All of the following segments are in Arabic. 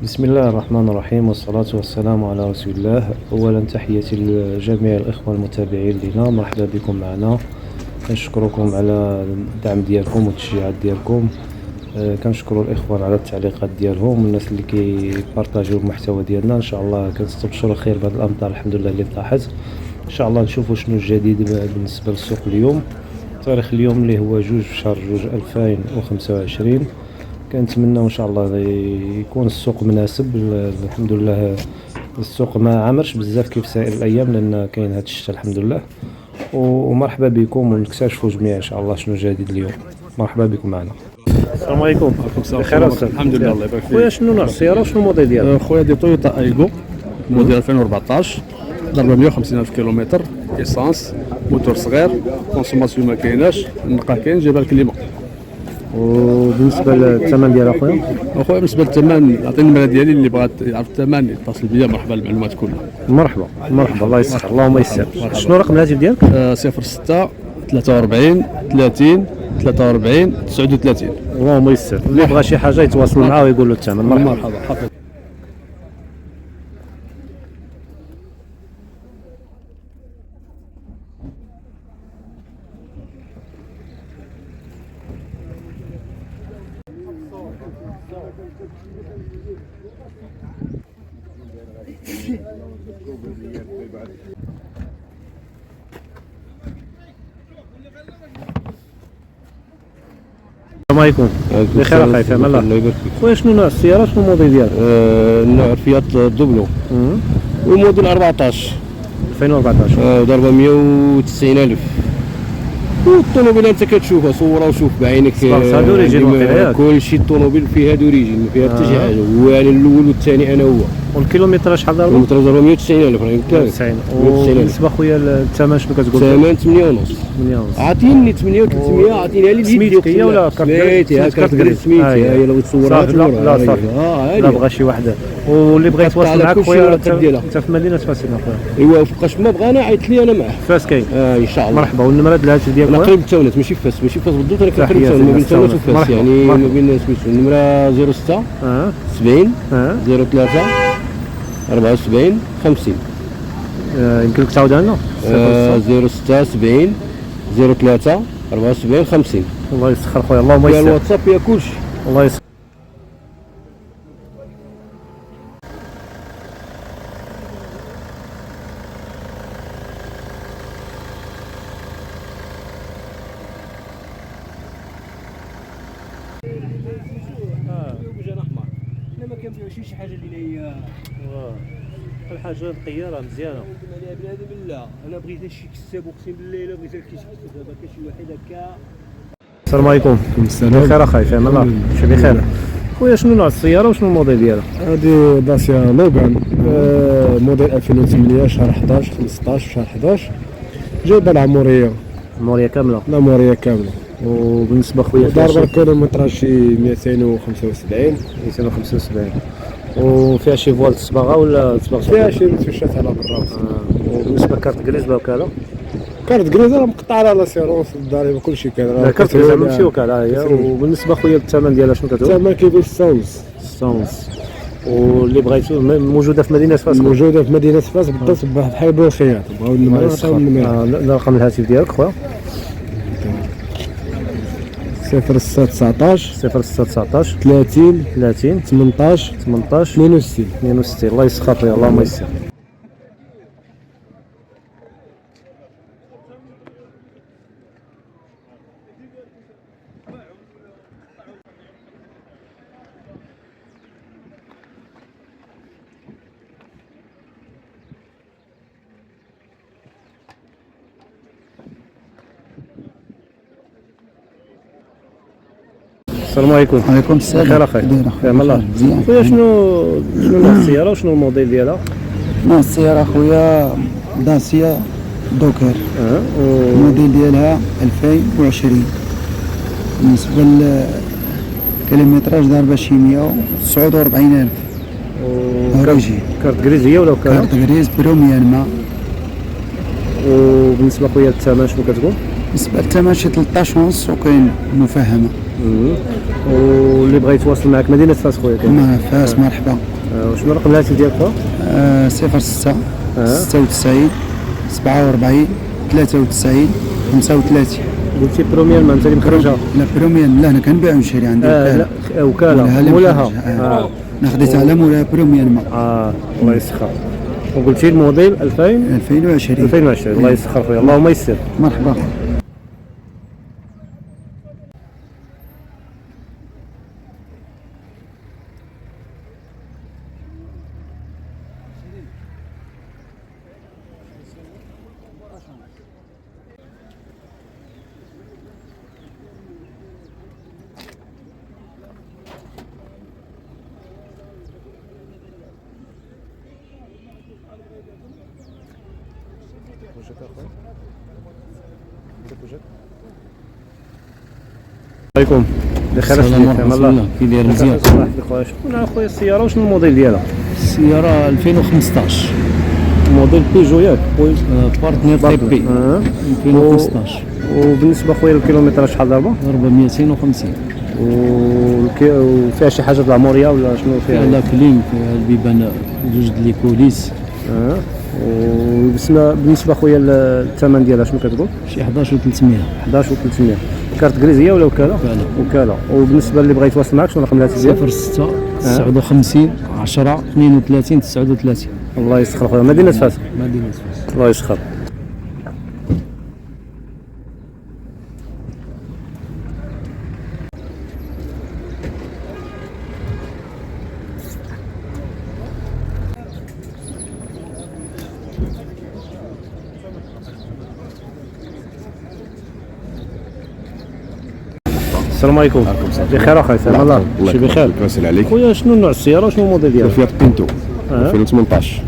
بسم الله الرحمن الرحيم والصلاة والسلام على رسول الله. أولا تحياتي لجميع الإخوة المتابعين لنا، مرحبا بكم معنا. كنشكركم على الدعم ديالكم والتشجيعات ديالكم. كنشكروا الإخوان على التعليقات ديالهم والناس اللي كيبارطاجيو المحتوى ديالنا. إن شاء الله كنستبشروا خير بهذه الأمطار الحمد لله اللي طاحت. إن شاء الله نشوفوا شنو الجديد بالنسبة للسوق اليوم. تاريخ اليوم اللي هو 2 شهر 2 2025. كنتمنى ان شاء الله يكون السوق مناسب. الحمد لله السوق ما عامرش بزاف كيف سائر الايام لان كاين هذا الشتاء الحمد لله. ومرحبا بكم ونكتشفوا جميعا ان شاء الله شنو جديد اليوم. مرحبا بكم معنا. السلام عليكم. وعليكم السلام. بخير استاذ؟ الحمد لله الله يبارك فيك. خويا شنو نوع السياره وشنو الموديل ديالها؟ خويا دي تويوتا ايغو موديل 2014 ضربه 150 الف كيلومتر، ايسانس، موتور صغير، كونسوماسيون ما كايناش، النقا كاين، جايبها الكليمه. وبالنسبه للثمن ديالها خويا؟ اخويا بالنسبه للثمن نعطي النمره ديالي اللي بغات يعرف الثمن يتصل بيا. مرحبا المعلومات كلها. مرحبا مرحبا الله يسر اللهم يسر. شنو رقم الهاتف ديالك؟ 06 43 30 43 39. اللهم يسر. اللي بغى شي حاجه يتواصل معاه ويقول له الثمن. مرحبا حفظ. السلام عليكم. بخير اخاي فهم الله. الله يبارك فيك. خويا شنو نوع السياره شنو الموديل ديالها؟ النوع فيات دوبلو والموديل 14 2014. ضربه 190 الف. والطوموبيل انت كتشوفها صورها وشوف بعينك. هذا دوريجين واقيلا ياك؟ كلشي الطوموبيل فيها دوريجين ما فيها حتى شي حاجه. هو يعني الاول والثاني انا هو. والكيلومتر شحال ضربه؟ المتر ضربه 190 الف راه يمكن 90. وبالنسبه خويا الثمن شنو كتقول؟ ثمن 8 ونص. 8 ونص. عطيني 8 و300 عطيني لي سميتك هي ولا كارت كريدت سميتي هي لو تصورها لا صافي. لا بغى شي وحده واللي بغى يتواصل معك خويا انت في مدينه فاس هنا خويا. ايوا فوقاش ما بغانا عيط لي انا معاه. فاس كاين ان شاء الله. مرحبا. والنمره ديال الهاتف ديالك انا خويا؟ قريب التاونات ماشي فاس بالضبط. انا قريب التاونات ما بين التاونات وفاس يعني ما بين سميتو النمره 06 70 03 74 50. يمكن لك تعاودها لنا؟ 06 70 03 74 50. الله يسخر خويا اللهم فيها يسر. الواتساب فيها كلشي. الله يسر. وجهنا احمر. حنا ما كنبيعوش شي حاجه اللي هي الحاجه نقيه راه مزيانه. يا بنادم لا انا بغيت شي كساب اقسم بالله الا بغيت كيسكسب. دابا كاين شي واحد هكا. السلام عليكم. بخير اخاي فهم الله. شي بخير. خويا شنو نوع السياره وشنو الموديل ديالها؟ هذه داسيا لوغان موديل 2008 شهر 11 15 شهر 11 جايبه العموريه. الموريه كامله. العموريه كامله. وبالنسبه خويا ضربه الكيلومتر شي 275. 275. وفيها شي فوالت صباغه ولا صباغه؟ فيها شي متفشات على برا. وبالنسبه كارت كريز وكاله؟ كارت كريز راه مقطع على لاسيرونس الضريبه كلشي كاين. كارت كريز ماشي وكاله هي. وبالنسبه خويا الثمن ديالها شنو كتقول؟ الثمن كيقول 600. 600. واللي بغيتو موجوده في مدينه فاس؟ موجوده في مدينه فاس بالضبط بحال بالخياط. بغاو النمره. رقم الهاتف ديالك خويا؟ 06 19 06 19 30 30 18 18 62. 62. الله يسخر خويا اللهم يسر. السلام عليكم. وعليكم السلام. بخير اخاي فهم الله. مزيان. خويا شنو نوع السياره وشنو الموديل ديالها؟ نوع السيارة خويا داسيا دوكر. الموديل ديالها 2020. بالنسبة للكيلومتراج ضاربة شي 149 ألف. أوريجي. كارت كريز هي ولا وكاله؟ كارت غريز بروميانما. وبالنسبه خويا للثمن شنو كتقول؟ بالنسبة للثمن شي 13 ونص وكاين مفهمة. واللي بغى يتواصل معك مدينه فاس خويا كاين فاس مرحبا. شنو رقم الهاتف ديالك خويا؟ 06 96 47 93 35. قلتي بروميير ما انت اللي مخرجها؟ لا بروميان لا انا كنبيع ونشري عندي لا وكاله مولاها انا خديتها على مولاها بروميان ما. الله يسخر. وقلتي الموديل 2020. الله يسخر خويا اللهم يسر. مرحبا. عليكم بخير. السلام ورحمة الله. كي داير مزيان؟ خويا شكون خويا السياره وشنو الموديل ديالها؟ السيارة 2015 موديل بيجو ياك؟ بارتنير تايب بي 2015. وبالنسبه خويا للكيلومتر شحال دابا؟ ضربة 250. وفيها شي حاجه د العمريه ولا شنو فيها؟ فيها لا كليم، فيها البيبان جوج د لي كوليس. وبالنسبه خويا الثمن ديالها شنو كتقول؟ شي 11,300. 11,300. كارت غريزيه ولا وكاله؟ وكاله. وبالنسبه اللي بغى يتواصل معك شنو رقم الهاتف ديالك؟ 06 59 10 32 39. الله يسخر خويا. مدينه فاس. مدينة فاس. الله يسخر. السلام عليكم. بخير اخويا. سلام الله. شي بخير. نسال عليك. خويا شنو نوع السياره وشنو الموديل ديالها؟ فيات بينتو 2018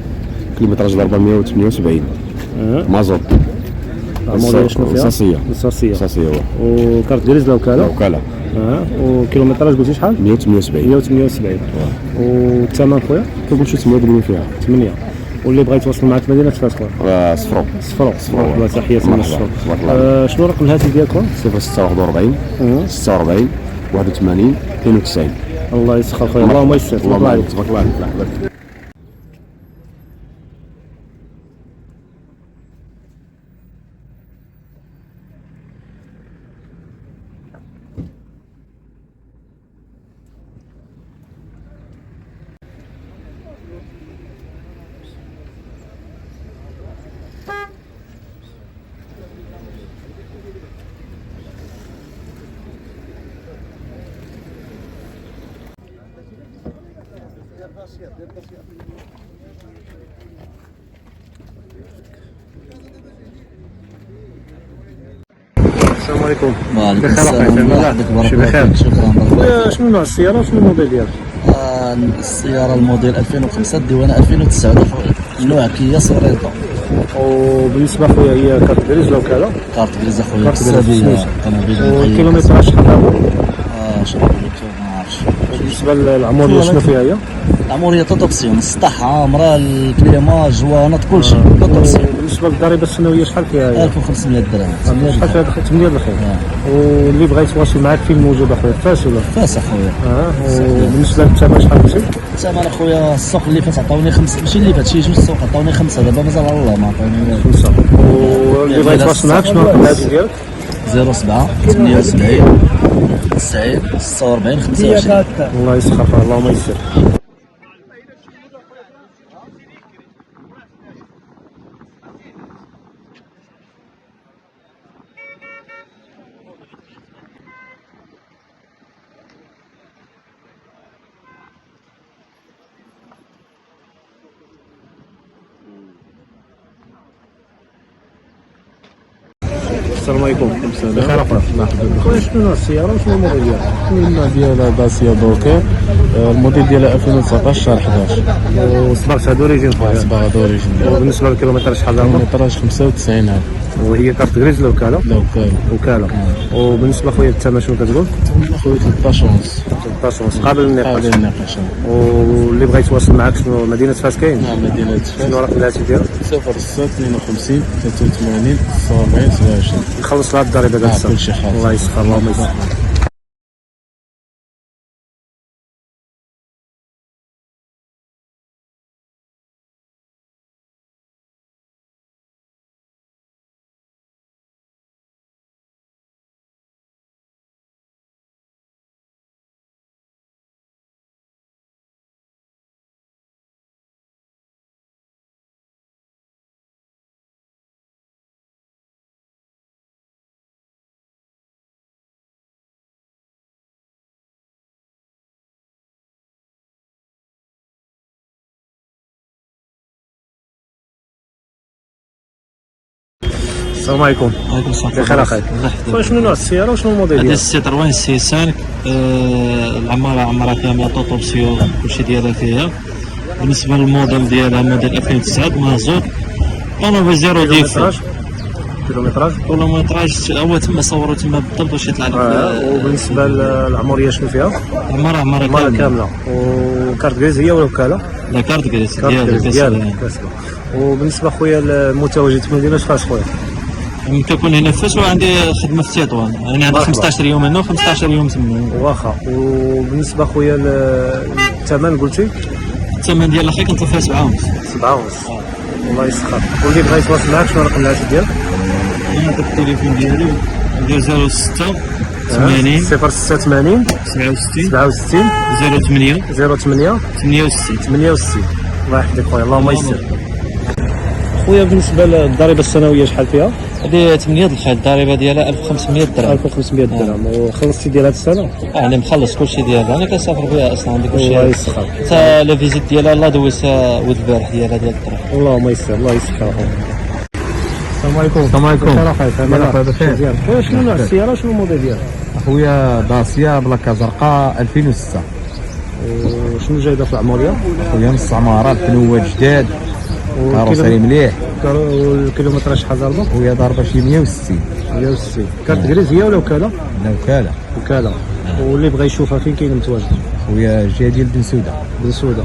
كيلومتراج 478 مازوت. الموديل شنو فيها؟ رصاصيه وكارت غريز لا وكاله؟ وكاله. وكيلومتراج قلتي شحال؟ 178. 178. والثمن خويا؟ كنقول شي 8 درهم فيها. 8. واللي بغى يتواصل معك مدينه فاس خويا؟ صفرو. مرحبا. تحياتي من الصفرو. شنو رقم الهاتف ديالك خويا؟ 046 46 81 92. الله يسخر خويا. اللهم يسر. تبارك الله عليك. تبارك الله عليك. السلام عليكم. وعليكم بخير السلام اخويا. ورحمة الله شي بخير. شكرا. خويا شنو نوع السياره وشنو الموديل ديالها؟ السيارة الموديل 2005 الديوانة 2009 نوع كيا سوريطو. وبالنسبه خويا هي كارت غريز ولا وكاله؟ كارت غريز اخويا. كارت غريز. طوموبيل. والكيلومتراج شحال دابا؟ شنو نقول لك ما عرفتش. بالنسبه للعمريه شنو فيها هي؟ العمرية توتوبسيون السطح عامرة الكليما جوانات كلشي توتوبسيون. بالنسبه للضريبه السنويه شحال فيها هي؟ 1500 درهم. شحال فيها 8 الخير. واللي بغى يتواصل معك فين موجود اخويا؟ فاس ولا؟ فاس اخويا. وبالنسبه للثمن شحال قلتي؟ الثمن اخويا السوق اللي فات عطاوني 5 ماشي اللي فات شي جوج السوق عطاوني 5 دابا مازال على الله ما عطاوني 5. واللي بغى يتواصل معك شنو رقم الهاتف ديالك؟ 07 78 90 46 25. الله يسخر اللهم يسر. السلام عليكم. بخير اخويا. خويا شنو نوع السياره وشنو الموديل ديالها؟ النوع ديالها داسيا دوكر، الموديل ديالها 2019 شهر 11. وصباغتها دوريجين خويا. صباغة دوريجين. وبالنسبه للكيلومتر شحال دابا؟ كيلومتراج 95,000. وهي كارت غريز ولا وكاله؟ لا وكاله. وبالنسبه خويا الثمن شنو كتقول؟ خويا 13 ونص. 13 ونص قابل للنقاش. قابل للنقاش. واللي بغى يتواصل معك شنو مدينه فاس كاين؟ نعم مدينة فاس. شنو رقم الهاتف ديالك؟ 06 52 83 47 27. نخلص لها الضريبه دابا. كلشي خالص. الله يسخر اللهم يسخر. السلام عليكم. وعليكم السلام. بخير اخاي. شنو نوع السياره وشنو الموديل هذه ديالها؟ سيتروين سي 5 العمارة عمرها كاملة طوطوبسيو كلشي ديالها فيها. بالنسبة للموديل ديالها موديل 2009 مازوت طونوفي زيرو ديفو. كيلومتراج هو تما صوروا تما بالضبط واش يطلع لك. وبالنسبه للعمريه شنو فيها؟ عمرها كامله. وكارت غريز هي ولا وكاله؟ لا كارت كريس ديالها. وبالنسبه خويا المتواجد في المدينه شحال خويا؟ كنكون هنا في فاس وعندي خدمة في تطوان، يعني عندي 15 يوم هنا و15 يوم تما. واخا. وبالنسبه خويا الثمن قلتي؟ الثمن ديال الاخي كنطلب فيها 7 ونص. 7 ونص. الله يسخر. واللي بغى يتواصل معاك شنو الرقم الهاتف ديالك؟ هذا التليفون ديالي ديال 06 80 0680 67 67 08 08 68. 68. الله يحفظك خويا، اللهم يسر. خويا بالنسبه للضريبه السنويه شحال فيها؟ هذه 8 الخيل الضريبه ديالها 1500 درهم. 1500 درهم. وخلصتي ديال هاد السنه؟ يعني مخلص كلشي ديالها، انا كنسافر بها اصلا عندي كلشي. الله يسخر. حتى لا فيزيت ديالها الله دوزها ولد البارح ديالها ديال الطريق. اللهم يسر. الله يسخر اخويا. السلام عليكم. السلام عليكم. بخير اخاي. بخير. خويا شنو نوع السياره وشنو الموديل ديالها؟ اخويا داسيا بلاكا زرقاء 2006. وشنو جايبه في العمريه؟ اخويا نص عمارة البنوات جداد كاروسري مليح. والكيلومتراج شحال ضربه؟ خويا ضاربه شي 160. 160. كارت غريز هي ولا وكاله؟ لا وكاله. وكاله. واللي بغى يشوفها فين كاين متواجد؟ خويا جهه ديال بن سوده. بن سوده.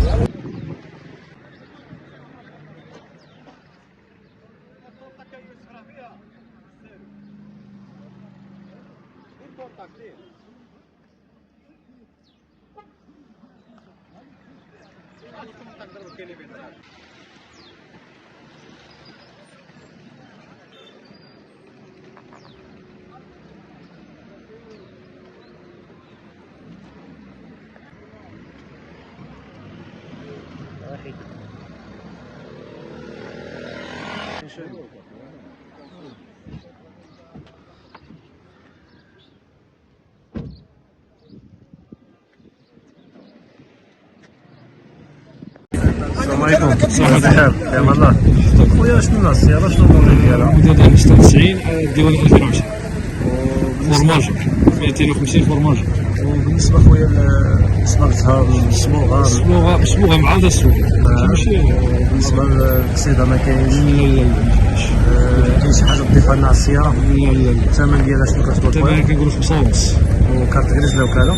السلام عليكم. بخير. يا الله. خويا شنو نوع السياره شنو الموديل ديالها؟ موديل 96 ديوان 2020 فورماج 250 فورماج. وبالنسبه خويا صبغتها صبوغه مع هذا السوق ماشي. بالنسبه للقصيده ما كاينش. لا كاين شي حاجه تضيفها لنا على السياره؟ لا الثمن ديالها شنو كتقول الثمن خويا؟ كنقولوا 5 ونص. وكارت غريز ولا وكاله؟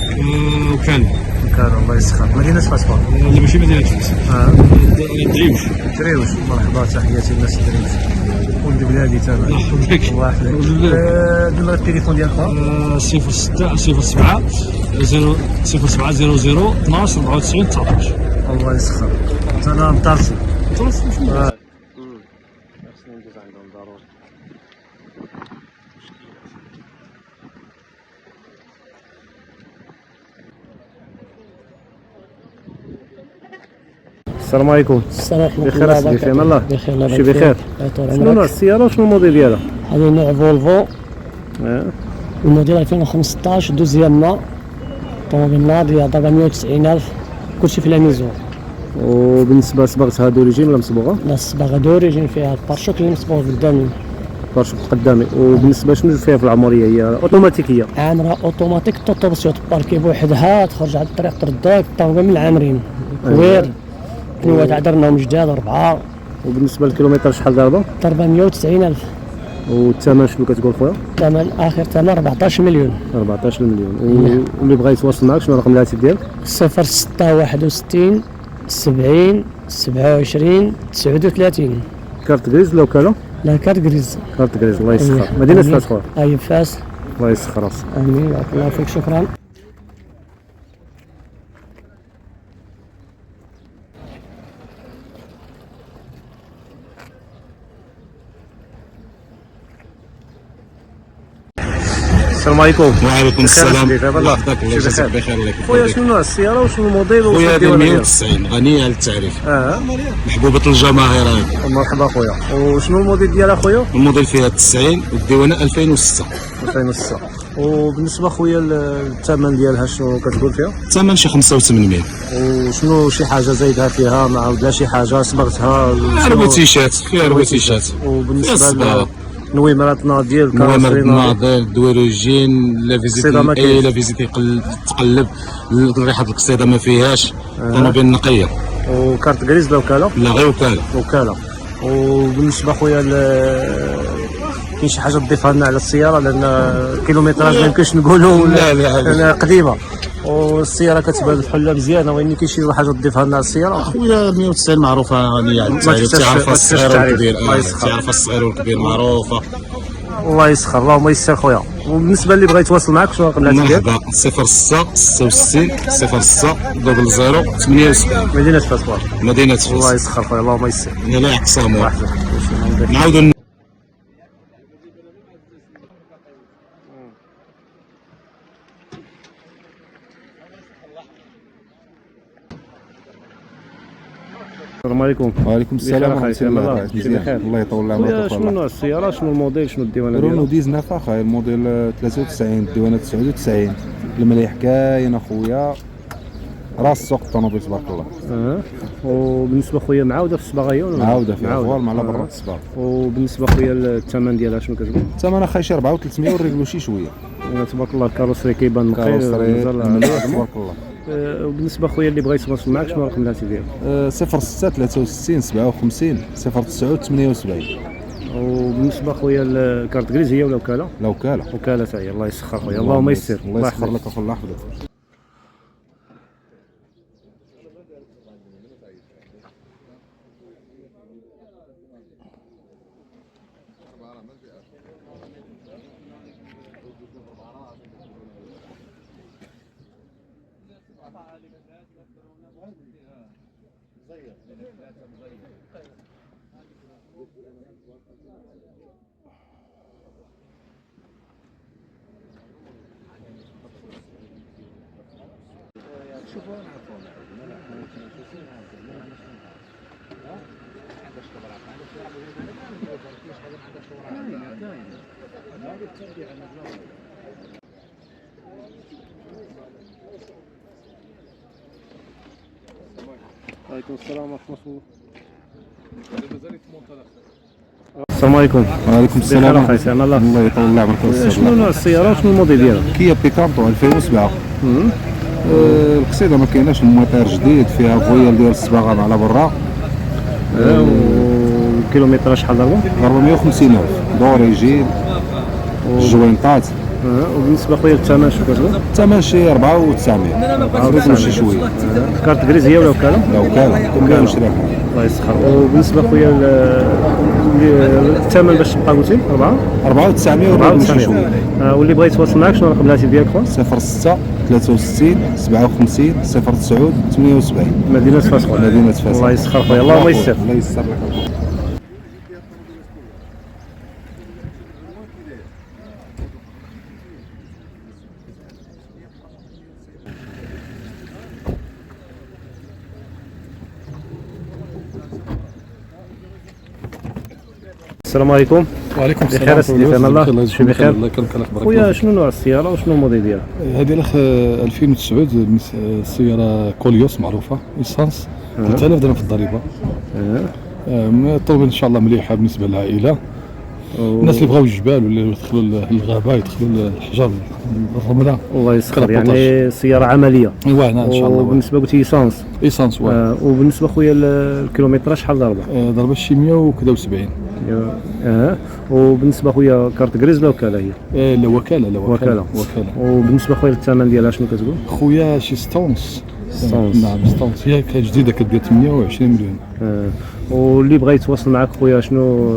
وكاله الله يسخر. مدينه فاسبور؟ لا ماشي مدينه تونس. دريوش. مرحبا، تحياتي للناس دريوش. ولد بلادي تمام. مرحبا بك. الله يحفظك. نمرة التليفون ديالك؟ 06 07 07 00 12 94 19. الله يسخر. انا مطرسي. السلام عليكم. السلام عليكم. بخير اسيدي، فين الله؟ بخير الله شي بخير. شنو نوع السيارة وشنو الموديل ديالها؟ هذه نوع فولفو الموديل 2015 دوزيام طوموبيل ناضية ضربة 190,000 كلشي في لاميزون. وبالنسبة صبغتها دوريجين ولا مصبوغة؟ لا الصباغة دوريجين فيها البارشوك اللي مصبوغ قدامي. بارشوك قدامي. وبالنسبة شنو فيها في العمرية؟ هي اوتوماتيكية؟ عامرة اوتوماتيك طوطوبسيو تباركي بوحدها تخرج على الطريق تردك الطوموبيل من العامرين كوير. بنوات عدرناهم جداد 4. وبالنسبة للكيلومتر شحال ضربة؟ ضربة 190,000. والثمن شنو كتقول خويا؟ الثمن اخر ثمن 14 مليون. 14 مليون. واللي بغى يتواصل معك شنو رقم الهاتف ديالك؟ 0661 70 27 39. كارت غريز ولا وكالة؟ لا كارت غريز. كارت غريز. الله يسخر. مدينة فاس خويا. اي فاس. الله يسخر راسك. امين. بارك الله فيك. شكرا. السلام عليكم. وعليكم السلام. الله يجزاك بخير. الله خويا شنو نوع السيارة وشنو الموديل وشنو خويا الديوان ديالها؟ 190 غنية على التعريف. محبوبة الجماهير هذه. مرحبا خويا. وشنو الموديل ديالها خويا؟ الموديل فيها 90 والديوانة 2006. 2006. وبالنسبة خويا الثمن ديالها شنو كتقول فيها؟ الثمن شي 85. وشنو شي حاجة زايدها فيها مع ولا شي حاجة صبغتها؟ روتيشات فيها روتيشات. وبالنسبة نويمرات ديال نوامر الكارosserie الناضل دويروجين لا فيزيت القصيدة ما كاينش. لا فيزيت تقلب ريحه القصيده ما فيهاش طوموبيل نقيه وكارت غريز لا وكاله لا غير وكاله وكاله. وبالنسبه خويا كاين شي حاجه تضيفها لنا على السياره لان الكيلومتراج ما يمكنش نقولوا لا. قديمه والسياره كتبان بحال مزيانه وين كاين شي حاجه تضيفها لنا على السياره. خويا 190 معروفه غنيه على التعريف تعرف الصغير والكبير تعرف الصغير والكبير معروفه. الله يسخر اللهم يسر خويا. وبالنسبه اللي بغى يتواصل معك شنو رقم الهاتف ديالك؟ مرحبا 06 66 06 00 78 مدينه فاس. مدينه الله فاس. يسخر خويا اللهم يسر. لا اقسام نعاودوا السلام عليكم. وعليكم السلام ورحمة الله وبركاته. بخير. الله يطول عمرك خويا اخويا. شنو نوع السياره شنو الموديل شنو الديوانه رونو ديالها؟ 19 اخايا الموديل 93 الديوانه 99 المليح كاين اخويا راس سوق الطوموبيل تبارك الله. وبالنسبه خويا معاوده في الصباغه هي ولا معاوده فيها فوال مع برا الصباغ. وبالنسبه خويا الثمن ديالها شنو كتقول؟ الثمن اخايا شي 4 و300 ونريقلو شي شويه. تبارك الله الكاروسري كيبان نقي كاروسري مازال مليح تبارك الله. وبالنسبه خويا اللي بغى يتواصل معك شنو رقم الهاتف ديالك؟ 06 63 57 09 78. وبالنسبه خويا الكارت غريز هي ولا وكاله؟ لا وكاله. وكاله حتى هي. الله يسخر خويا اللهم يسر. الله يسخر لك اخويا الله يحفظك. وعليكم السلام ورحمه الله. السلام عليكم. وعليكم السلام ورحمه الله. الله يطول عمرك ويسر. شنو نوع السياره وشنو الموديل ديالها؟ كيا بيكانتو 2007. القصيده ما كايناش الموتور جديد فيها فويال ديال الصباغه على برا. والكيلومتراج شحال ضربه؟ 450,000 دوريجين الجوينطات. وبالنسبه خويا للثمن شنو كتقول؟ الثمن شي 4,900 ريقلو شي شويه. كارت غريز هي ولا وكاله؟ لا وكاله كلها مشريها. الله يسخر. وبالنسبه خويا الثمن باش تبقى قلتي 4,900 وريقلو شي شويه. واللي بغى يتواصل معك شنو رقم الهاتف ديالك خويا؟ 06 63 57 09 78. مدينه فاس خويا. مدينه فاس. الله يسخر خويا اللهم يسر. الله يسر لك. السلام عليكم. وعليكم السلام. بخير سيدي في امان الله. شي بخير. الله يكرمك على اخبارك. خويا شنو نوع السياره وشنو الموديل ديالها؟ هذه الاخ 2009 السياره كوليوس معروفه ايسانس 3000 درهم في الضريبه. الطوموبيل ان شاء الله مليحه بالنسبه للعائله. الناس اللي بغاو الجبال ولا يدخلوا الغابه يدخلوا الحجر الرمله. الله يسخر يعني سياره عمليه. ايوا ان شاء الله. وبالنسبه قلتي ايسانس. ايسانس وبالنسبه خويا الكيلومتراج شحال ضربه؟ ضربه شي 170. وبالنسبه خويا كارت غريز لا وكاله هي؟ لا وكاله. لا وكاله. وبالنسبه خويا للثمن ديالها شنو كتقول؟ خويا شي 6 ستونس. نعم ستونس هي جديده كدير 28 مليون. واللي بغى يتواصل معك خويا شنو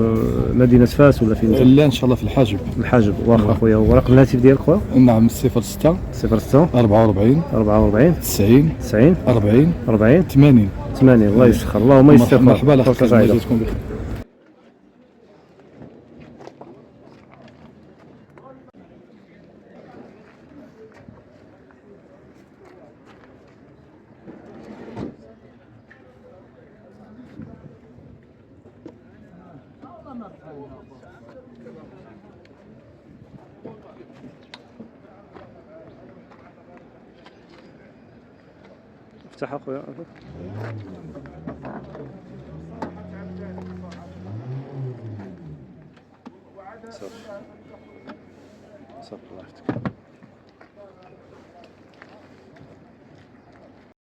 مدينه فاس ولا فين؟ لا ان شاء الله في الحاجب. الحاجب واخا خويا. ورقم الهاتف ديالك خويا؟ نعم 06 06 44 44 90 90 40 40 80. الله يسخر اللهم يسر. مرحبا الاخ. فرصه سعيده. افتح اخويا. صافي الله يحفظك.